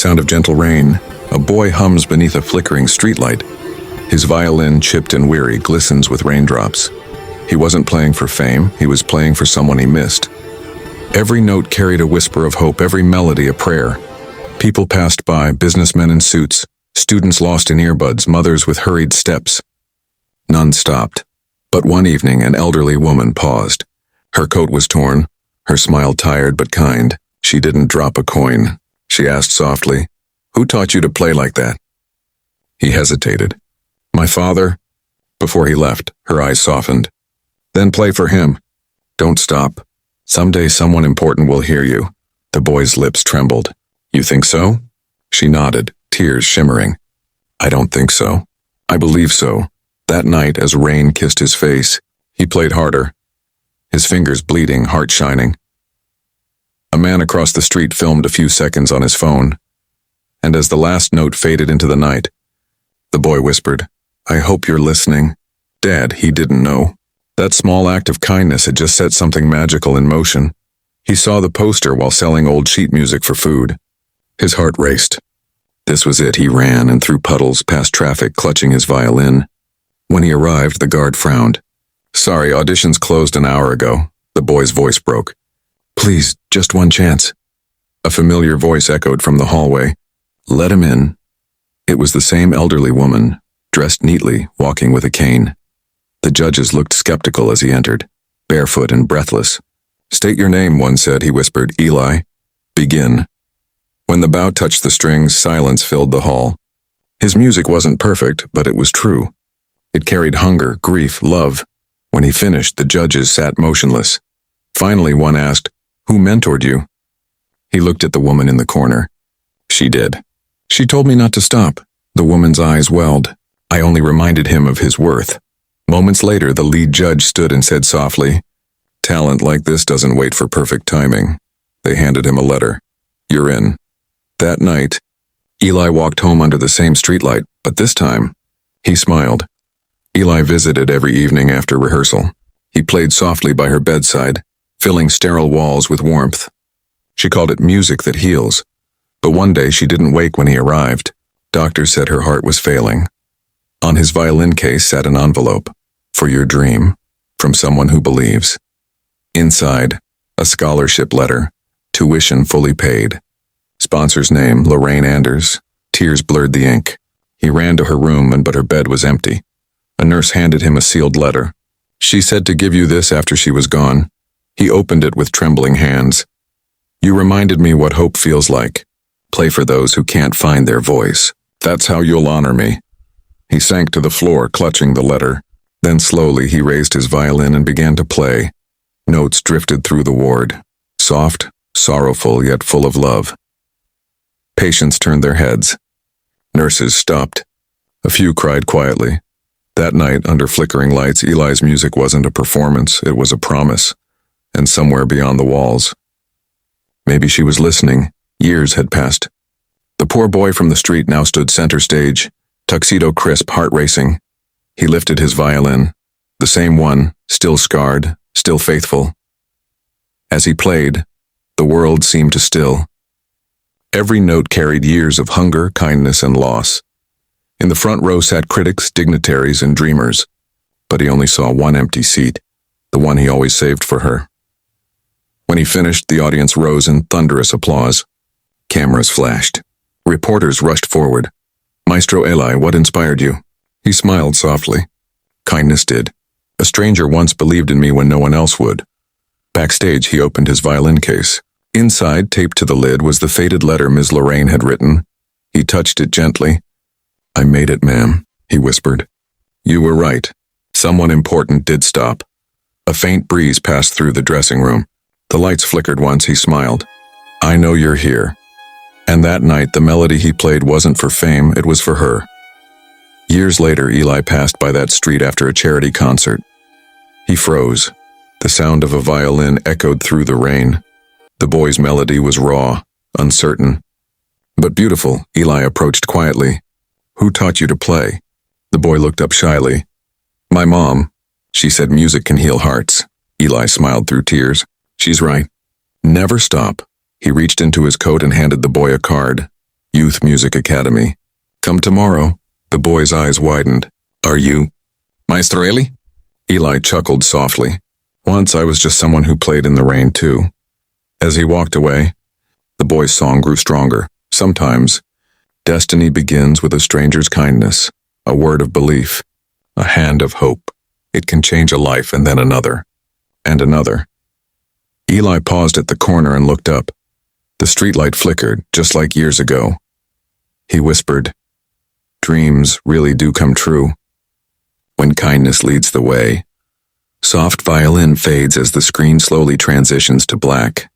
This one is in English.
Sound of gentle rain. A boy hums beneath a flickering streetlight. His violin, chipped and weary, glistens with raindrops. He wasn't playing for fame, he was playing for someone he missed. Every note carried a whisper of hope, every melody a prayer. People passed by, businessmen in suits, students lost in earbuds, mothers with hurried steps. None stopped. But one evening, an elderly woman paused. Her coat was torn, her smile tired but kind. She didn't drop a coin. She asked softly, "Who taught you to play like that?" He hesitated. "My father." Before he left, her eyes softened. "Then play for him. Don't stop. Someday someone important will hear you." The boy's lips trembled. "You think so?" She nodded, tears shimmering. "I don't think so. I believe so." That night, as rain kissed his face, he played harder, his fingers bleeding, heart shining. A man across the street filmed a few seconds on his phone, and as the last note faded into the night, the boy whispered, "I hope you're listening." Dad, he didn't know. That small act of kindness had just set something magical in motion. He saw the poster while selling old sheet music for food. His heart raced. This was it. He ran and through puddles, past traffic, clutching his violin. When he arrived, the guard frowned. "Sorry, auditions closed an hour ago." The boy's voice broke. "Please, just one chance." A familiar voice echoed from the hallway. "Let him in." It was the same elderly woman, dressed neatly, walking with a cane. The judges looked skeptical as he entered, barefoot and breathless. "State your name," one said, he whispered. "Eli." "Begin." When the bow touched the strings, silence filled the hall. His music wasn't perfect, but it was true. It carried hunger, grief, love. When he finished, the judges sat motionless. Finally, one asked, "Who mentored you?" He looked at the woman in the corner. "She did. She told me not to stop." The woman's eyes welled. I only reminded him of his worth. Moments later, the lead judge stood and said softly, "Talent like this doesn't wait for perfect timing." They handed him a letter. "You're in." That night, Eli walked home under the same streetlight, but this time, he smiled. Eli visited every evening after rehearsal. He played softly by her bedside, filling sterile walls with warmth. She called it music that heals. But one day she didn't wake when he arrived. Doctors said her heart was failing. On his violin case sat an envelope. "For your dream, from someone who believes." Inside, a scholarship letter, tuition fully paid. Sponsor's name, Lorraine Anders. Tears blurred the ink. He ran to her room, but her bed was empty. A nurse handed him a sealed letter. "She said to give you this after she was gone." He opened it with trembling hands. "You reminded me what hope feels like. Play for those who can't find their voice. That's how you'll honor me." He sank to the floor, clutching the letter. Then slowly he raised his violin and began to play. Notes drifted through the ward, soft, sorrowful, yet full of love. Patients turned their heads. Nurses stopped. A few cried quietly. That night, under flickering lights, Eli's music wasn't a performance, it was a promise. And somewhere beyond the walls. Maybe she was listening. Years had passed. The poor boy from the street now stood center stage, tuxedo crisp, heart racing. He lifted his violin, the same one, still scarred, still faithful. As he played, the world seemed to still. Every note carried years of hunger, kindness, and loss. In the front row sat critics, dignitaries, and dreamers, but he only saw one empty seat, the one he always saved for her. When he finished, the audience rose in thunderous applause. Cameras flashed. Reporters rushed forward. "Maestro Eli, what inspired you?" He smiled softly. "Kindness did. A stranger once believed in me when no one else would." Backstage, he opened his violin case. Inside, taped to the lid, was the faded letter Ms. Lorraine had written. He touched it gently. "I made it, ma'am," he whispered. "You were right. Someone important did stop." A faint breeze passed through the dressing room. The lights flickered once. He smiled. "I know you're here." And that night, the melody he played wasn't for fame, it was for her. Years later, Eli passed by that street after a charity concert. He froze. The sound of a violin echoed through the rain. The boy's melody was raw, uncertain, but beautiful. Eli approached quietly. "Who taught you to play?" The boy looked up shyly. "My mom. She said music can heal hearts." Eli smiled through tears. "She's right. Never stop." He reached into his coat and handed the boy a card. Youth Music Academy. Come tomorrow. The boy's eyes widened. Are you? Maestro Eli? Eli chuckled softly. Once I was just someone who played in the rain too. As he walked away, the boy's song grew stronger. Sometimes, destiny begins with a stranger's kindness, a word of belief, a hand of hope. It can change a life and then another, and another. Eli paused at the corner and looked up. The streetlight flickered, just like years ago. He whispered, "Dreams really do come true, when kindness leads the way." Soft violin fades as the screen slowly transitions to black.